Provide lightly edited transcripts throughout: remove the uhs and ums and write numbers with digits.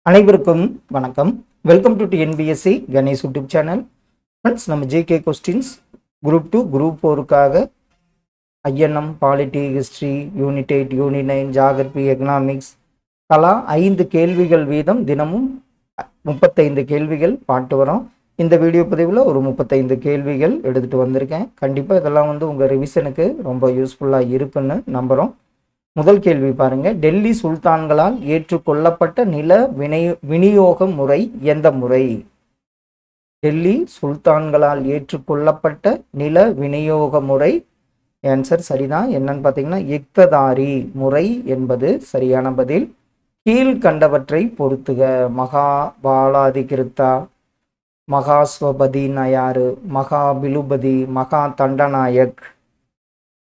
அனைவருக்கும் வணக்கம். Welcome to TNPSC Ganesh YouTube channel. Friends, நம்ம ஜேகே கொஸ்டின்ஸ் குரூப் 2 குரூப் 4க்காக INM, polity, history, unit 8, unit 9, geography, economics தலா 5 கேள்விகள் வீதம் தினமும் 35 கேள்விகள் பார்த்து வரோம். இந்த வீடியோ பதிவில் ஒரு 35 கேள்விகள் எடுத்துகிட்டு வந்திருக்கேன். கண்டிப்பாக இதெல்லாம் உங்கள் ரிவிஷனுக்கு ரொம்ப யூஸ்ஃபுல்லாக இருக்குன்னு நம்புகிறோம். முதல் கேள்வி பாருங்க. டெல்லி சுல்தான்களால் ஏற்றுக்கொள்ளப்பட்ட நில விநியோக முறை எந்த முறை? டெல்லி சுல்தான்களால் ஏற்றுக்கொள்ளப்பட்ட நில விநியோக முறை ஆன்சர் சரிதான். என்னன்னு பார்த்தீங்கன்னா இக்ததாரி முறை என்பது சரியான பதில். கீழ்கண்டவற்றை பொறுத்துக. மகாபாலாதிகிருத்தா, மகாஸ்வபதினா யாரு? மகாபிலுபதி, மகா தண்டநாயக்.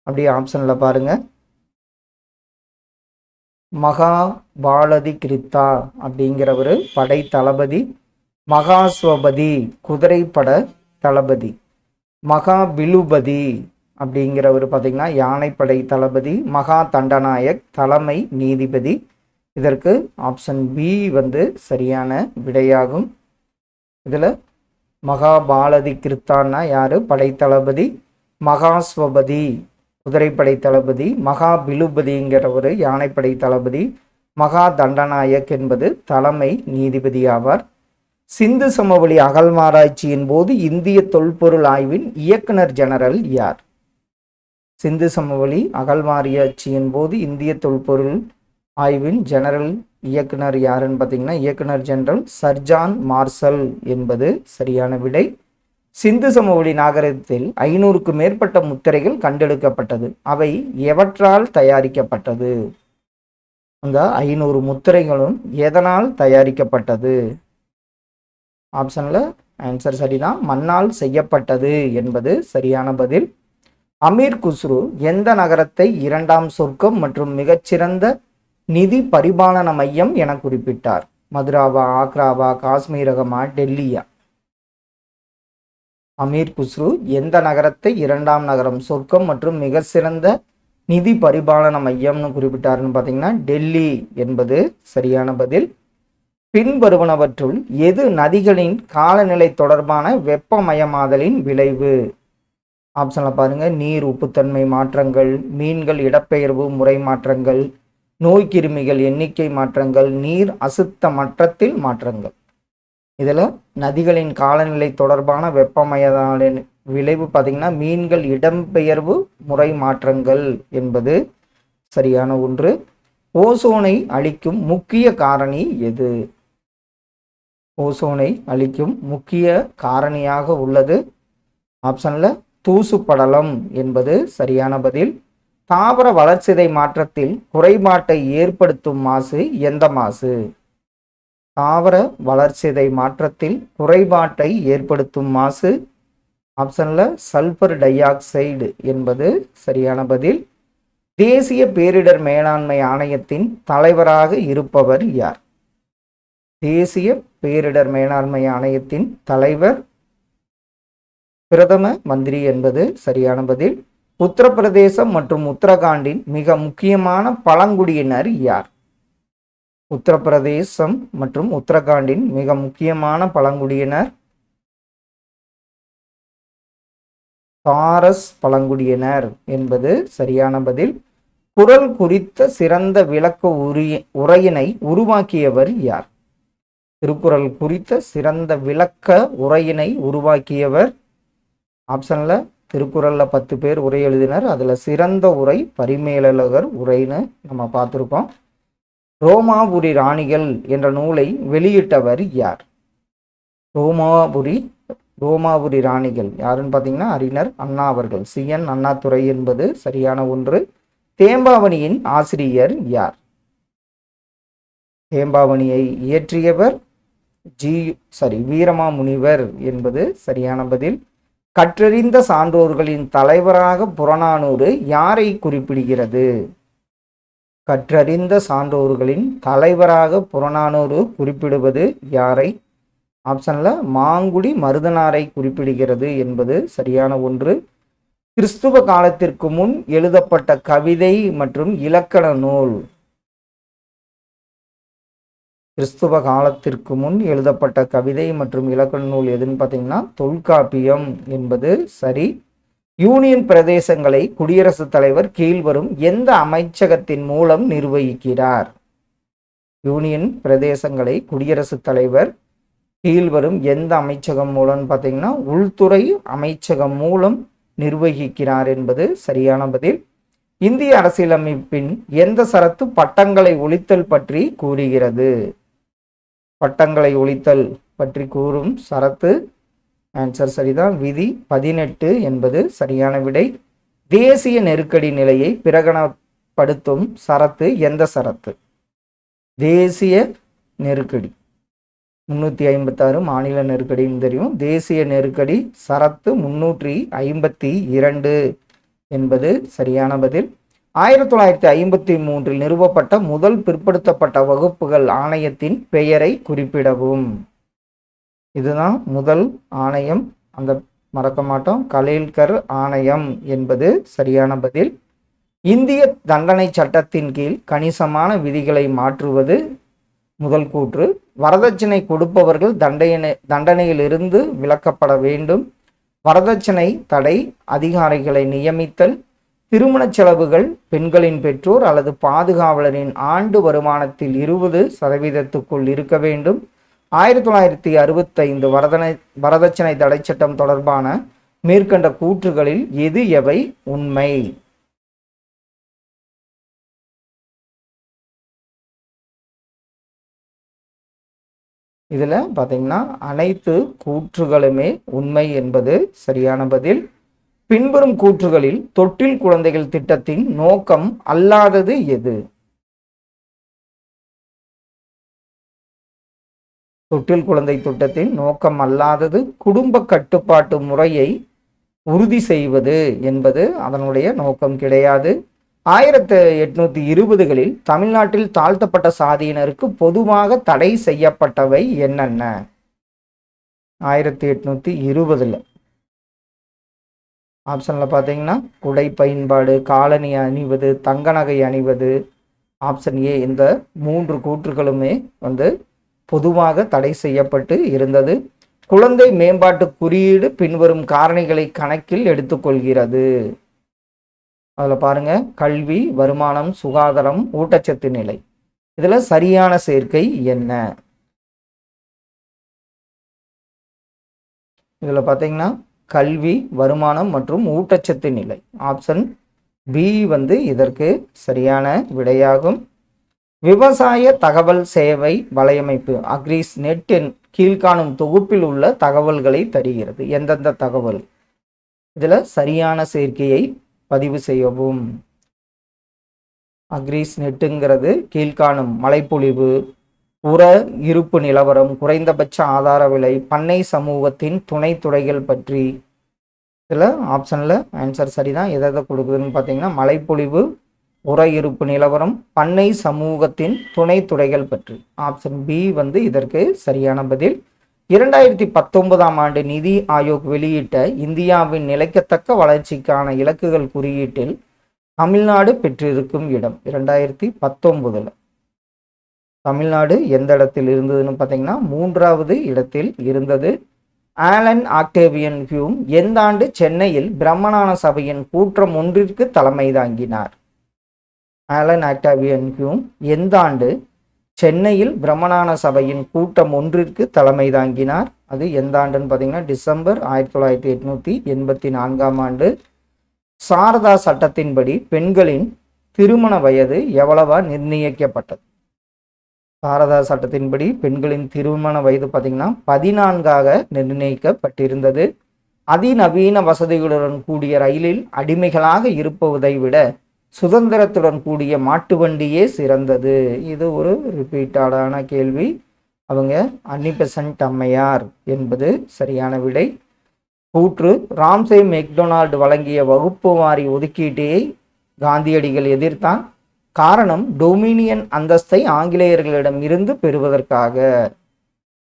அப்படியே ஆப்ஷன்ல பாருங்க. மகாபாலதிகிருத்தா அப்படிங்கிறவர் படை தளபதி, மகாஸ்வபதி குதிரைப்பட தளபதி, மகாபிலுபதி அப்படிங்கிறவர் பார்த்தீங்கன்னா யானைப்படை தளபதி, மகா தண்டநாயக் தலைமை நீதிபதி. இதற்கு ஆப்ஷன் பி சரியான விடையாகும். இதில் மகாபாலதிகிருத்தான்னா யாரு? படை தளபதி. மகாஸ்வபதி குதிரைப்படை தளபதி, மகாபிலுபதிங்கிறவர் யானைப்படை தளபதி, மகா தண்டநாயக் என்பது தலைமை நீதிபதி ஆவார். சிந்து சமவெளி அகழ்வாராய்ச்சியின் போது இந்திய தொல்பொருள் ஆய்வின் இயக்குனர் ஜெனரல் யார்? சிந்து சமவெளி அகழ்வாராய்ச்சியின் போது இந்திய தொல்பொருள் ஆய்வின் ஜெனரல் இயக்குனர் யாருன்னு பார்த்தீங்கன்னா இயக்குனர் ஜெனரல் சர் ஜான் மார்ஷல் என்பது சரியான விடை. சிந்து சமவெளி நாகரிகத்தில் 500க்கு மேற்பட்ட முத்திரைகள் கண்டெடுக்கப்பட்டது. அவை எவற்றால் தயாரிக்கப்பட்டது? அந்த 500 முத்திரைகளும் எதனால் தயாரிக்கப்பட்டது? ஆப்ஷன்ல ஆன்சர் சரிதான். மண்ணால் செய்யப்பட்டது என்பது சரியான பதில். அமீர் குஸ்ரு எந்த நகரத்தை 2ஆம் சொர்க்கம் மற்றும் மிகச்சிறந்த நிதி பரிபாலன மையம் என குறிப்பிட்டார்? மதுராவா, ஆக்ராவா, காஷ்மீரகமா, டெல்லியா? அமீர் குஸ்ரு எந்த நகரத்தை 2ஆம் நகரம், சொர்க்கம் மற்றும் மிக சிறந்த நிதி பரிபாலன மையம்னு குறிப்பிட்டாருன்னு பார்த்தீங்கன்னா டெல்லி என்பது சரியான பதில். பின்வருவனவற்றுள் எது நதிகளின் காலநிலை தொடர்பான வெப்பமயமாதலின் விளைவு? ஆப்ஷன்ல பாருங்க. நீர் உப்புத்தன்மை மாற்றங்கள், மீன்கள் இடப்பெயர்வு முறை மாற்றங்கள், நோய்க்கிருமிகள் எண்ணிக்கை மாற்றங்கள், நீர் அசுத்த மட்டத்தில் மாற்றங்கள். இதில் நதிகளின் காலநிலை தொடர்பான வெப்பமயமாதலின் விளைவு பார்த்தீங்கன்னா மீன்கள் இடம்பெயர்வு முறை மாற்றங்கள் என்பது சரியான ஒன்று. ஓசோனை அழிக்கும் முக்கிய காரணி எது? ஓசோனை அழிக்கும் முக்கிய காரணியாக உள்ளது ஆப்ஷன்ல தூசு படலம் என்பது சரியான பதில். தாவர வளர்சிதை மாற்றத்தில் குறைபாட்டை ஏற்படுத்தும் மாசு எந்த மாசு? தாவர வளர்சிதை மாற்றத்தில் குறைபாட்டை ஏற்படுத்தும் மாசு ஆப்ஷன்ல சல்பர் டை ஆக்சைடு என்பது சரியான பதில். தேசிய பேரிடர் மேலாண்மை ஆணையத்தின் தலைவராக இருப்பவர் யார்? தேசிய பேரிடர் மேலாண்மை ஆணையத்தின் தலைவர் பிரதம மந்திரி என்பது சரியான பதில். உத்தரப்பிரதேசம் மற்றும் உத்தரகாண்டின் மிக முக்கியமான பழங்குடியினர் யார்? உத்தரப்பிரதேசம் மற்றும் உத்தரகாண்டின் மிக முக்கியமான பழங்குடியினர் தாரஸ் பழங்குடியினர் என்பது சரியான பதில். குறள் குறித்த சிறந்த விளக்க உரையினை உருவாக்கியவர் யார்? திருக்குறள் குறித்த சிறந்த விளக்க உரையினை உருவாக்கியவர் ஆப்ஷன்ல திருக்குறள்ல 10 பேர் உரை எழுதினர். அதுல சிறந்த உரை பரிமேலழகர் உரைன்னு நம்ம பார்த்துருக்கோம். ரோமாபுரி ராணிகள் என்ற நூலை வெளியிட்டவர் யார்? ரோமாபுரி ராணிகள் யாருன்னு பார்த்தீங்கன்னா அறிஞர் அண்ணா அவர்கள். CN அண்ணாதுரை என்பது சரியான ஒன்று. தேம்பாவணியின் ஆசிரியர் யார்? தேம்பாவணியை இயற்றியவர் வீரமாமுனிவர் என்பது சரியான பதில். கற்றறிந்த சான்றோர்களின் தலைவராக புறநானூறு யாரை குறிப்பிடுகிறது? கற்றறிந்த சான்றோர்களின் தலைவராக புறநானூறு குறிப்பிடுவது யாரை? ஆப்ஷன்ல மாங்குடி மருதனாரை குறிப்பிடுகிறது என்பது சரியான ஒன்று. கிறிஸ்துவ காலத்திற்கு முன் எழுதப்பட்ட கவிதை மற்றும் இலக்கண நூல் கிறிஸ்துவ காலத்திற்கு முன் எழுதப்பட்ட கவிதை மற்றும் இலக்கண நூல் எதுன்னு பார்த்தீங்கன்னா தொல்காப்பியம் என்பது சரி. யூனியன் பிரதேசங்களை குடியரசுத் தலைவர் கீழ்வரும் எந்த அமைச்சகத்தின் மூலம் நிர்வகிக்கிறார்? யூனியன் பிரதேசங்களை குடியரசுத் தலைவர் கீழ்வரும் எந்த அமைச்சகம் மூலம் பார்த்தீங்கன்னா உள்துறை அமைச்சகம் மூலம் நிர்வகிக்கிறார் என்பது சரியான பதில். இந்திய அரசியலமைப்பின் எந்த சரத்து பட்டங்களை ஒழித்தல் பற்றி கூறுகிறது? பட்டங்களை ஒழித்தல் பற்றி கூறும் சரத்து ஆன்சர் சரிதான், விதி 18 என்பது சரியான விடை. தேசிய நெருக்கடி நிலையை பிரகடனப்படுத்தும் சரத்து எந்த சரத்து? தேசிய நெருக்கடி 356 மாநில நெருக்கடின்னு தெரியும். தேசிய நெருக்கடி சரத்து 352 என்பது சரியான பதில். 1953 நிறுவப்பட்ட முதல் பிற்படுத்தப்பட்ட வகுப்புகள் ஆணையத்தின் பெயரை குறிப்பிடவும். இதுதான் முதல் ஆணையம், அந்த மறக்க மாட்டோம், கலேல்கர் ஆணையம் என்பது சரியான பதில். இந்திய தண்டனை சட்டத்தின் கீழ் கணிசமான விதிகளை மாற்றுவது முதல் கூற்று. வரதட்சணை கொடுப்பவர்கள் தண்டனையிலிருந்து விலக்கப்பட வேண்டும். வரதட்சணை தடை அதிகாரிகளை நியமித்தல். திருமண செலவுகள் பெண்களின் பெற்றோர் அல்லது பாதுகாவலரின் ஆண்டு வருமானத்தில் 20% இருக்க வேண்டும். 1965 வரதட்சணை தடை சட்டம் தொடர்பான மேற்கண்ட கூற்றுகளில் எவை உண்மை? இதில் பார்த்தீங்கன்னா அனைத்து கூற்றுகளுமே உண்மை என்பது சரியான பதில். பின்வரும் கூற்றுகளில் தொட்டில் குழந்தைகள் திட்டத்தின் நோக்கம் அல்லாதது எது? தொட்டில் குழந்தை திட்டத்தின் நோக்கம் அல்லாதது குடும்ப கட்டுப்பாட்டு முறையை உறுதி செய்வது என்பது அதனுடைய நோக்கம் கிடையாது. 1820களில் தமிழ்நாட்டில் தாழ்த்தப்பட்ட சாதியினருக்கு பொதுவாக தடை செய்யப்பட்டவை என்னென்ன? 1820 ஆப்ஷனில் பார்த்தீங்கன்னா குடை பயன்பாடு, காலணி அணிவது, தங்க நகை அணிவது. ஆப்ஷன் ஏ இந்த 3 கூற்றுகளுமே பொதுவாக தடை செய்யப்பட்டு இருந்தது. குழந்தை மேம்பாட்டு குறியீடு பின்வரும் காரணிகளை கணக்கில் எடுத்துக்கொள்கிறது. அதில் பாருங்க, கல்வி, வருமானம், சுகாதாரம், ஊட்டச்சத்து நிலை. இதில் சரியான சேர்க்கை என்ன? இதில் பார்த்தீங்கன்னா கல்வி, வருமானம் மற்றும் ஊட்டச்சத்து நிலை. ஆப்ஷன் பி இதற்கு சரியான விடையாகும். விவசாய தகவல் சேவை வலையமைப்பு அக்ரிஸ் நெட் கீழ்காணும் தொகுப்பில் உள்ள தகவல்களை தருகிறது. எந்தெந்த தகவல்? இதில் சரியான சேர்க்கையை பதிவு செய்யவும். அக்ரிஸ் நெட்டுங்கிறது கீழ்காணும் மழைப்பொழிவு, உர இருப்பு நிலவரம், குறைந்தபட்ச ஆதார விலை, பண்ணை சமூகத்தின் துணை துறைகள் பற்றி. இதில் ஆப்ஷனில் ஆன்சர் சரிதான். எதை கொடுக்குதுன்னு பார்த்தீங்கன்னா மழைப்பொழிவு, உர இருப்பு நிலவரம், பண்ணை சமூகத்தின் துணை துறைகள் பற்றி. ஆப்ஷன் பி இதற்கு சரியான பதில். 2019ஆம் ஆண்டு நிதி ஆயோக் வெளியிட்ட இந்தியாவின் நிலைக்கத்தக்க வளர்ச்சிக்கான இலக்குகள் குறியீட்டில் தமிழ்நாடு பெற்றிருக்கும் இடம் 2019 தமிழ்நாடு எந்த இடத்தில் இருந்ததுன்னு பார்த்தீங்கன்னா 3வது இடத்தில் இருந்தது. ஆலன் ஆக்டேவியன் ஹியூம் எந்த ஆண்டு சென்னையில் பிரம்மஞான சபையின் கூட்டம் ஒன்றிற்கு தலைமை தாங்கினார்? ஆலன் ஆக்டேவியன் ஹியூம் எந்த ஆண்டு சென்னையில் பிரம்மஞான சபையின் கூட்டம் ஒன்றிற்கு தலைமை தாங்கினார்? அது எந்த ஆண்டுன்னு பார்த்தீங்கன்னா டிசம்பர் 1884ஆம் ஆண்டு. சாரதா சட்டத்தின்படி பெண்களின் திருமண வயது எவ்வளவா நிர்ணயிக்கப்பட்டது? சாரதா சட்டத்தின்படி பெண்களின் திருமண வயது பார்த்தீங்கன்னா 14ஆக நிர்ணயிக்கப்பட்டிருந்தது. அதிநவீன வசதிகளுடன் கூடிய ரயிலில் அடிமைகளாக இருப்பதை விட சுதந்திரத்துடன் கூடிய மாட்டு வண்டியே சிறந்தது. இது ஒரு ரிப்பீட்டடான கேள்வி. அவங்க அன்னி பெசன்ட் அம்மையார் என்பது சரியான விடை. கூற்று: ராம்சே மெக்டொனால்டு வழங்கிய வகுப்பு வாரி ஒதுக்கீட்டையை காந்தியடிகள் எதிர்த்தான். காரணம் டொமினியன் அந்தஸ்தை ஆங்கிலேயர்களிடம் இருந்து பெறுவதற்காக.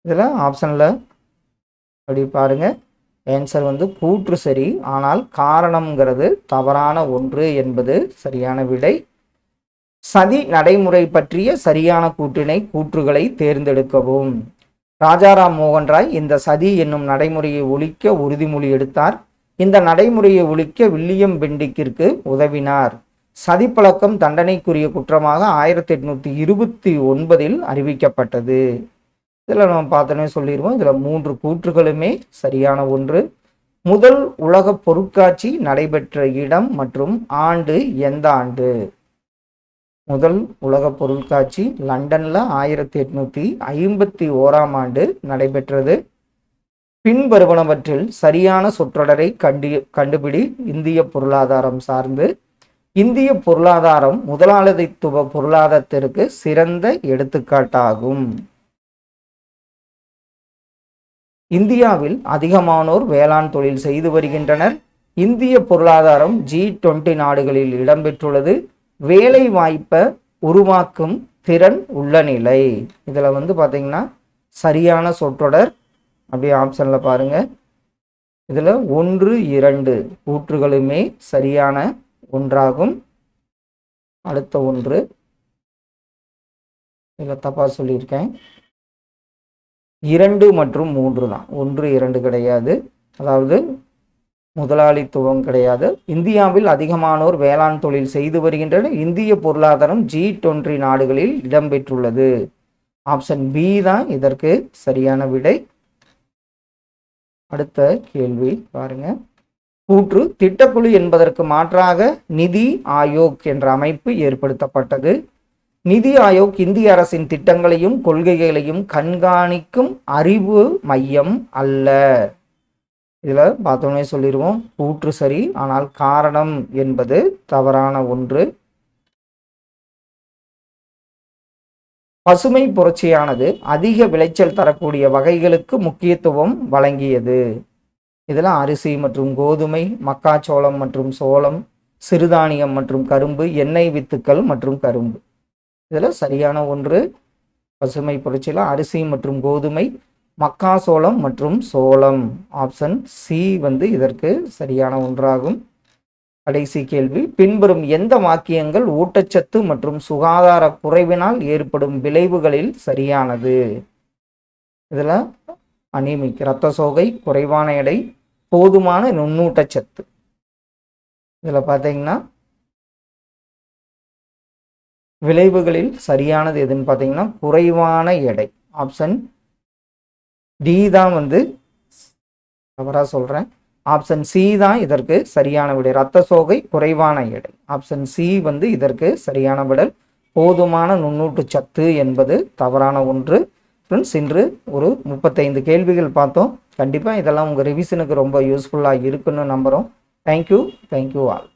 இதில் ஆப்ஷனில் அப்படி பாருங்க, ஆன்சர் கூற்று சரி, ஆனால் காரணம்ங்கிறது தவறான ஒன்று என்பது சரியான விடை. சதி நடைமுறை பற்றிய சரியான கூற்றுகளை தேர்ந்தெடுக்கவும். ராஜாராம் மோகன் ராய் இந்த சதி என்னும் நடைமுறையை ஒழிக்க உறுதிமொழி எடுத்தார். இந்த நடைமுறையை ஒழிக்க வில்லியம் பெண்டிக்கிற்கு உதவினார். சதிப்பழக்கம் தண்டனைக்குரிய குற்றமாக 1829 அறிவிக்கப்பட்டது. இதில் நம்ம பார்த்தோன்னே சொல்லிடுவோம். இதில் 3 கூற்றுகளுமே சரியான ஒன்று. முதல் உலக பொருட்காட்சி நடைபெற்ற இடம் மற்றும் ஆண்டு எந்த ஆண்டு? முதல் உலக பொருட்காட்சி லண்டன்ல 1851ஆம் ஆண்டு நடைபெற்றது. பின்வருவனவற்றில் சரியான சொற்றொடரை கண்டுபிடி. இந்திய பொருளாதாரம் சார்ந்து. இந்திய பொருளாதாரம் முதலாளித்துவ பொருளாதாரத்திற்கு சிறந்த எடுத்துக்காட்டாகும். இந்தியாவில் அதிகமானோர் வேளாண் தொழில் செய்து வருகின்றனர். இந்திய பொருளாதாரம் G20 நாடுகளில் இடம்பெற்றுள்ளது. வேலை வாய்ப்பை உருவாக்கும் திறன் உள்ள நிலை. இதில் பார்த்தீங்கன்னா சரியான சொற்றொடர் அப்படியே ஆப்ஷனில் பாருங்க. இதில் 1, 2 கூற்றுகளுமே சரியான ஒன்றாகும். அடுத்த ஒன்று இதில் தப்பாக சொல்லியிருக்கேன். 2 மற்றும் 3 தான். 1, 2 கிடையாது. அதாவது முதலாளித்துவம் கிடையாது. இந்தியாவில் அதிகமானோர் வேளாண் தொழில் செய்து வருகின்றனர். இந்திய பொருளாதாரம் G20 நாடுகளில் இடம்பெற்றுள்ளது. ஆப்ஷன் பி தான் இதற்கு சரியான விடை. அடுத்த கேள்வி பாருங்க. கூற்று திட்டக்குழு என்பதற்கு மாற்றாக நிதி ஆயோக் என்ற அமைப்பு ஏற்படுத்தப்பட்டது. நிதி ஆயோக் இந்திய அரசின் திட்டங்களையும் கொள்கைகளையும் கண்காணிக்கும் அறிவு மையம் அல்ல. இதில் பார்த்தோன்னே சொல்லிடுவோம். கூற்று சரி, ஆனால் காரணம் என்பது தவறான ஒன்று. பசுமை புரட்சியானது அதிக விளைச்சல் தரக்கூடிய வகைகளுக்கு முக்கியத்துவம் வழங்கியது. இதில் அரிசி மற்றும் கோதுமை, மக்காச்சோளம் மற்றும் சோளம், சிறுதானியம் மற்றும் கரும்பு, எண்ணெய் வித்துக்கள் மற்றும் கரும்பு. இதில் சரியான ஒன்று. பசுமை புரட்சியில் அரிசி மற்றும் கோதுமை, மக்காசோளம் மற்றும் சோளம். ஆப்ஷன் சி இதற்கு சரியான ஒன்றாகும். கடைசி கேள்வி. பின்வரும் எந்த வாக்கியங்கள் ஊட்டச்சத்து மற்றும் சுகாதார குறைவினால் ஏற்படும் விளைவுகளில் சரியானது? இதில் அனீமிக், இரத்த சோகை, குறைவான எடை, போதுமான நுண்ணூட்டச்சத்து. இதில் பார்த்தீங்கன்னா விளைவுகளில் சரியானது எதுன்னு பார்த்தீங்கன்னா குறைவான எடை. ஆப்ஷன் டி தான் தவறாக சொல்கிறேன். ஆப்ஷன் சி தான் இதற்கு சரியான விடை. இரத்த சோகை, குறைவான எடை. ஆப்ஷன் சி இதற்கு சரியான விடல். போதுமான நுண்ணூட்டு சத்து என்பது தவறான ஒன்று. ஃப்ரெண்ட்ஸ், இன்று ஒரு 35 கேள்விகள் பார்த்தோம். கண்டிப்பாக இதெல்லாம் உங்கள் ரிவிஷனுக்கு ரொம்ப யூஸ்ஃபுல்லாக இருக்குன்னு நம்புகிறோம். Thank you all.